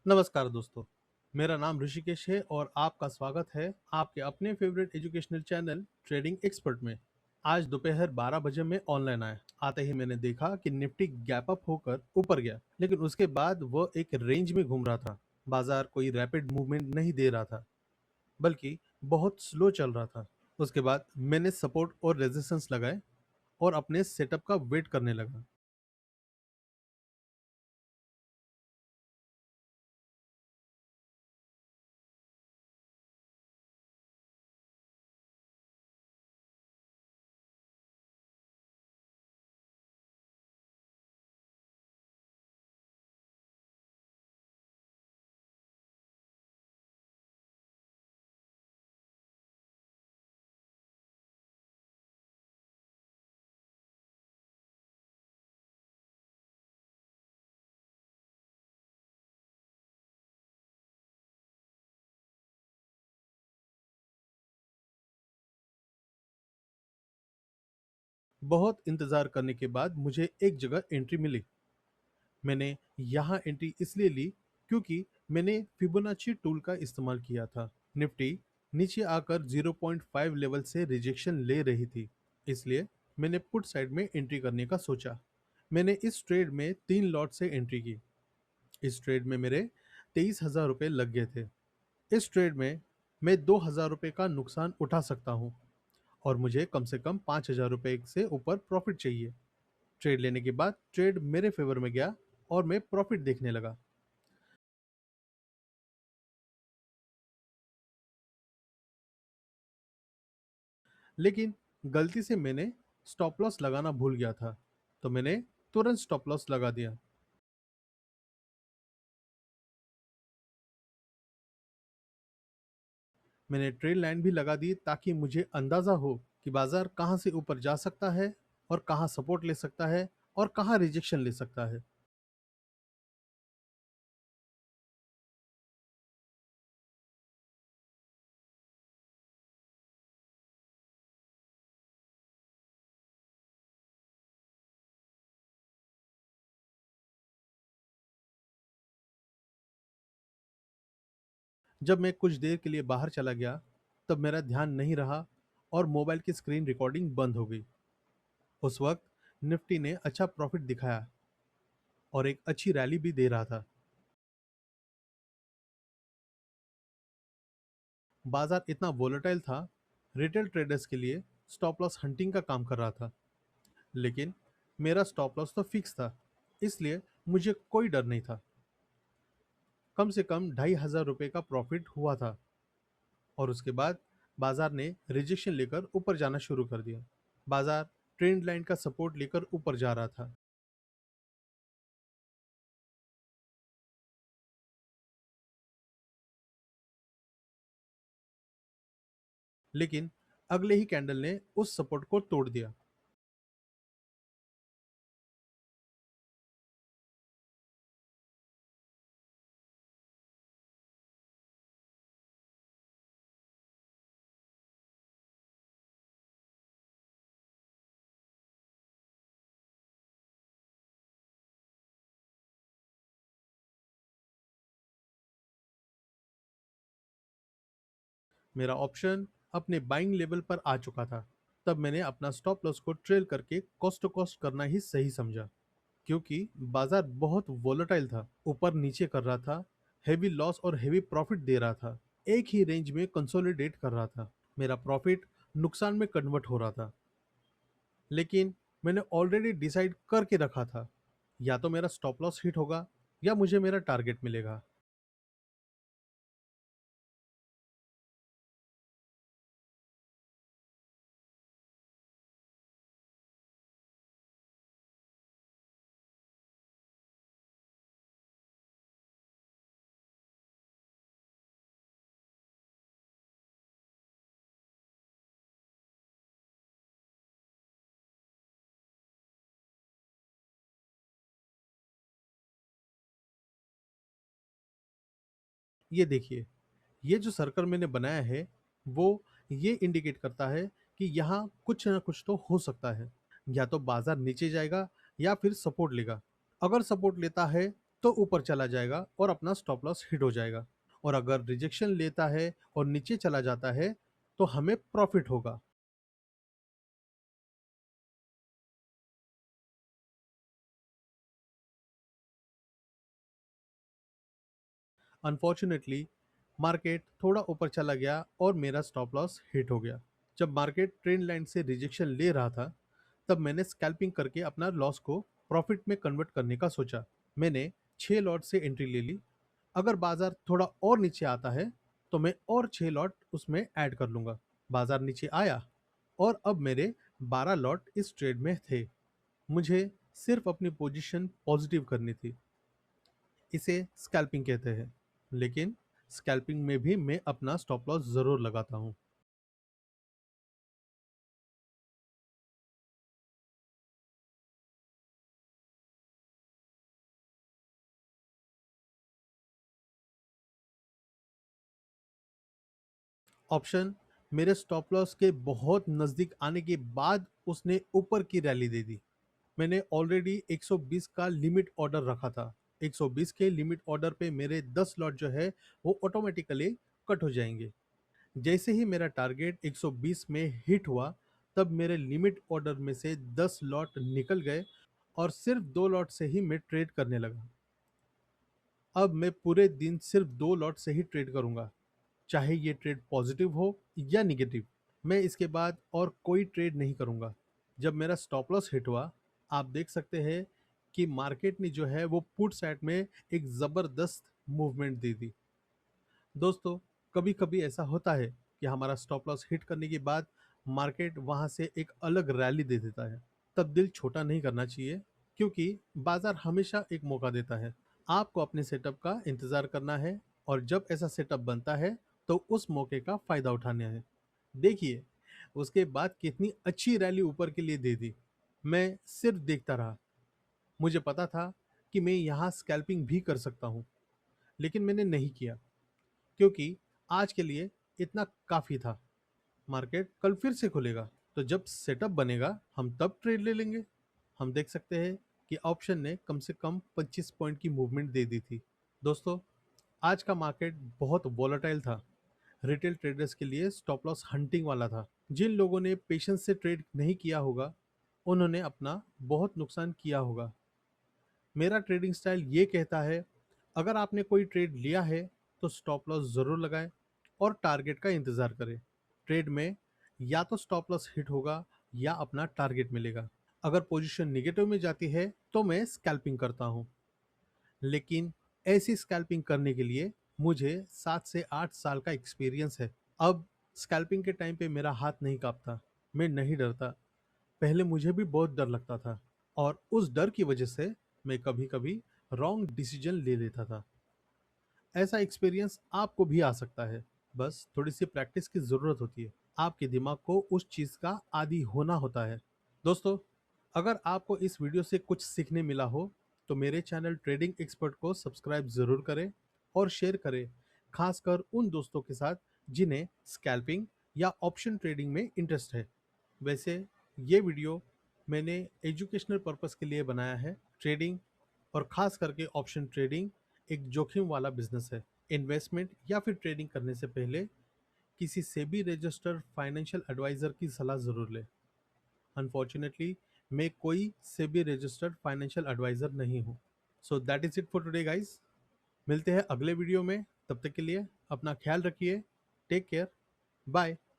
नमस्कार दोस्तों, मेरा नाम ऋषिकेश है और आपका स्वागत है आपके अपने favourite educational channel trading expert में। आज दोपहर 12 बजे मैं ऑनलाइन आया। आते ही मैंने देखा कि निफ्टी गैप अप होकर ऊपर गया, लेकिन उसके बाद वह एक रेंज में घूम रहा था। बाजार कोई रैपिड मूवमेंट नहीं दे रहा था, बल्कि बहुत स्लो चल रहा था। उसके बाद मैंने सपोर्ट और रेजिस्टेंस लगाए और अपने सेटअप का वेट करने लगा। बहुत इंतजार करने के बाद मुझे एक जगह एंट्री मिली। मैंने यहाँ एंट्री इसलिए ली क्योंकि मैंने फिबोनाची टूल का इस्तेमाल किया था। निफ्टी नीचे आकर 0.5 लेवल से रिजेक्शन ले रही थी, इसलिए मैंने पुट साइड में एंट्री करने का सोचा। मैंने इस ट्रेड में 3 लॉट से एंट्री की। इस ट्रेड में मेरे 23,000 रुपये लग गए थे। इस ट्रेड में मैं 2,000 रुपये का नुकसान उठा सकता हूँ और मुझे कम से कम 5,000 रुपये से ऊपर प्रॉफिट चाहिए। ट्रेड लेने के बाद ट्रेड मेरे फेवर में गया और मैं प्रॉफिट देखने लगा। लेकिन गलती से मैंने स्टॉप लॉस लगाना भूल गया था, तो मैंने तुरंत स्टॉप लॉस लगा दिया। मैंने ट्रेल लाइन भी लगा दी ताकि मुझे अंदाजा हो कि बाजार कहां से ऊपर जा सकता है और कहां सपोर्ट ले सकता है और कहां रिजेक्शन ले सकता है। जब मैं कुछ देर के लिए बाहर चला गया, तब मेरा ध्यान नहीं रहा और मोबाइल की स्क्रीन रिकॉर्डिंग बंद हो गई। उस वक्त निफ्टी ने अच्छा प्रॉफिट दिखाया और एक अच्छी रैली भी दे रहा था। बाजार इतना वोलेटाइल था, रिटेल ट्रेडर्स के लिए स्टॉप लॉस हंटिंग का काम कर रहा था। लेकिन मेरा स्टॉप लॉस तो फिक्स था, इसलिए मुझे कोई डर नहीं था। कम से कम 2,500 रुपये का प्रॉफिट हुआ था और उसके बाद बाजार ने रिजेक्शन लेकर ऊपर जाना शुरू कर दिया। बाजार ट्रेंड लाइन का सपोर्ट लेकर ऊपर जा रहा था। लेकिन अगले ही कैंडल ने उस सपोर्ट को तोड़ दिया। मेरा ऑप्शन अपने बाइंग लेवल पर आ चुका था। तब मैंने अपना स्टॉप लॉस को ट्रेल करके कॉस्ट टू कॉस्ट करना ही सही समझा, क्योंकि बाजार बहुत वोलेटाइल था, ऊपर नीचे कर रहा था, हेवी लॉस और हेवी प्रॉफिट दे रहा था, एक ही रेंज में कंसोलिडेट कर रहा था। मेरा प्रॉफिट नुकसान में कन्वर्ट हो रहा था। लेकिन मैंने ऑलरेडी डिसाइड करके रखा था, या तो मेरा स्टॉप लॉस हिट होगा या मुझे मेरा टारगेट मिलेगा। ये देखिए, ये जो सर्कल मैंने बनाया है, वो ये इंडिकेट करता है कि यहाँ कुछ ना कुछ तो हो सकता है। या तो बाजार नीचे जाएगा या फिर सपोर्ट लेगा। अगर सपोर्ट लेता है तो ऊपर चला जाएगा और अपना स्टॉप लॉस हिट हो जाएगा। और अगर रिजेक्शन लेता है और नीचे चला जाता है तो हमें प्रॉफिट होगा। अनफॉर्चुनेटली मार्केट थोड़ा ऊपर चला गया और मेरा स्टॉप लॉस हिट हो गया। जब मार्केट ट्रेंड लाइन से रिजेक्शन ले रहा था तब मैंने स्कैल्पिंग करके अपना लॉस को प्रॉफिट में कन्वर्ट करने का सोचा। मैंने 6 लॉट से एंट्री ले ली। अगर बाजार थोड़ा और नीचे आता है तो मैं और 6 लॉट उसमें ऐड कर लूंगा। बाजार नीचे आया और अब मेरे 12 लॉट इस ट्रेड में थे। मुझे सिर्फ अपनी पोजीशन पॉजिटिव करनी थी। इसे स्कैल्पिंग कहते हैं, लेकिन स्कैल्पिंग में भी मैं अपना स्टॉप लॉस जरूर लगाता हूँ। ऑप्शन मेरे स्टॉप लॉस के बहुत नजदीक आने के बाद उसने ऊपर की रैली दे दी। मैंने ऑलरेडी 120 का लिमिट ऑर्डर रखा था। 120 के लिमिट ऑर्डर पे मेरे 10 लॉट जो है वो ऑटोमेटिकली कट हो जाएंगे। जैसे ही मेरा टारगेट 120 में हिट हुआ तब मेरे लिमिट ऑर्डर में से 10 लॉट निकल गए और सिर्फ 2 लॉट से ही मैं ट्रेड करने लगा। अब मैं पूरे दिन सिर्फ 2 लॉट से ही ट्रेड करूंगा, चाहे ये ट्रेड पॉजिटिव हो या निगेटिव। मैं इसके बाद और कोई ट्रेड नहीं करूंगा। जब मेरा स्टॉप लॉस हिट हुआ, आप देख सकते हैं कि मार्केट ने जो है वो पुट साइड में एक ज़बरदस्त मूवमेंट दे दी। दोस्तों, कभी कभी ऐसा होता है कि हमारा स्टॉप लॉस हिट करने के बाद मार्केट वहां से एक अलग रैली दे देता है। तब दिल छोटा नहीं करना चाहिए, क्योंकि बाजार हमेशा एक मौका देता है। आपको अपने सेटअप का इंतजार करना है और जब ऐसा सेटअप बनता है तो उस मौके का फायदा उठाना है। देखिए, उसके बाद कितनी अच्छी रैली ऊपर के लिए दे दी। मैं सिर्फ देखता रहा। मुझे पता था कि मैं यहाँ स्कैल्पिंग भी कर सकता हूँ, लेकिन मैंने नहीं किया, क्योंकि आज के लिए इतना काफी था। मार्केट कल फिर से खुलेगा, तो जब सेटअप बनेगा हम तब ट्रेड ले लेंगे। हम देख सकते हैं कि ऑप्शन ने कम से कम 25 पॉइंट की मूवमेंट दे दी थी। दोस्तों, आज का मार्केट बहुत वॉलेटाइल था। रिटेल ट्रेडर्स के लिए स्टॉप लॉस हंटिंग वाला था। जिन लोगों ने पेशेंस से ट्रेड नहीं किया होगा उन्होंने अपना बहुत नुकसान किया होगा। मेरा ट्रेडिंग स्टाइल ये कहता है, अगर आपने कोई ट्रेड लिया है तो स्टॉप लॉस जरूर लगाएं और टारगेट का इंतजार करें। ट्रेड में या तो स्टॉप लॉस हिट होगा या अपना टारगेट मिलेगा। अगर पोजीशन निगेटिव में जाती है तो मैं स्कैल्पिंग करता हूँ, लेकिन ऐसी स्कैल्पिंग करने के लिए मुझे 7 से 8 साल का एक्सपीरियंस है। अब स्कैल्पिंग के टाइम पे मेरा हाथ नहीं कांपता, मैं नहीं डरता। पहले मुझे भी बहुत डर लगता था और उस डर की वजह से मैं कभी कभी रॉन्ग डिसीजन ले लेता था। ऐसा एक्सपीरियंस आपको भी आ सकता है, बस थोड़ी सी प्रैक्टिस की ज़रूरत होती है। आपके दिमाग को उस चीज़ का आदी होना होता है। दोस्तों, अगर आपको इस वीडियो से कुछ सीखने मिला हो तो मेरे चैनल ट्रेडिंग एक्सपर्ट को सब्सक्राइब ज़रूर करें और शेयर करें, खासकर उन दोस्तों के साथ जिन्हें स्कैल्पिंग या ऑप्शन ट्रेडिंग में इंटरेस्ट है। वैसे ये वीडियो मैंने एजुकेशनल पर्पस के लिए बनाया है। ट्रेडिंग और ख़ास करके ऑप्शन ट्रेडिंग एक जोखिम वाला बिजनेस है। इन्वेस्टमेंट या फिर ट्रेडिंग करने से पहले किसी सेबी रजिस्टर्ड फाइनेंशियल एडवाइज़र की सलाह ज़रूर लें। अनफॉर्चुनेटली मैं कोई सेबी रजिस्टर्ड फाइनेंशियल एडवाइज़र नहीं हूँ। So that is it for today guys. मिलते हैं अगले वीडियो में। तब तक के लिए अपना ख्याल रखिए। Take care. बाय।